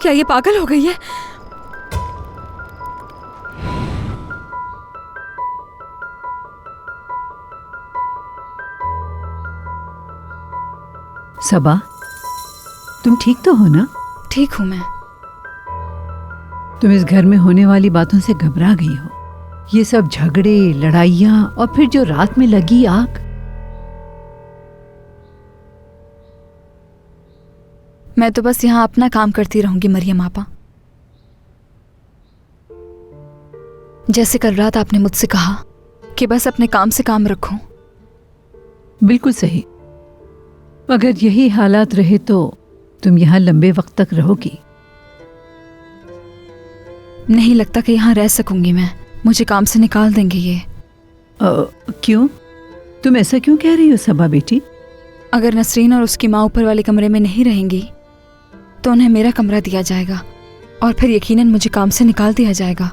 क्या ये पागल हो गई है? सबा, तुम ठीक तो हो ना? ठीक हूं मैं। तुम इस घर में होने वाली बातों से घबरा गई हो। ये सब झगड़े, लड़ाइयाँ और फिर जो रात में लगी आग। मैं तो बस यहाँ अपना काम करती रहूंगी मरियम आपा। जैसे कल रात आपने मुझसे कहा कि बस अपने काम से काम रखो। बिल्कुल सही। अगर यही हालात रहे तो तुम यहाँ लंबे वक्त तक रहोगी। नहीं लगता कि यहाँ रह सकूंगी मैं। मुझे काम से निकाल देंगे ये। क्यों? तुम ऐसा क्यों कह रही हो सबा बेटी? अगर नसरीन और उसकी माँ ऊपर वाले कमरे में नहीं रहेंगी तो उन्हें मेरा कमरा दिया जाएगा और फिर यकीनन मुझे काम से निकाल दिया जाएगा।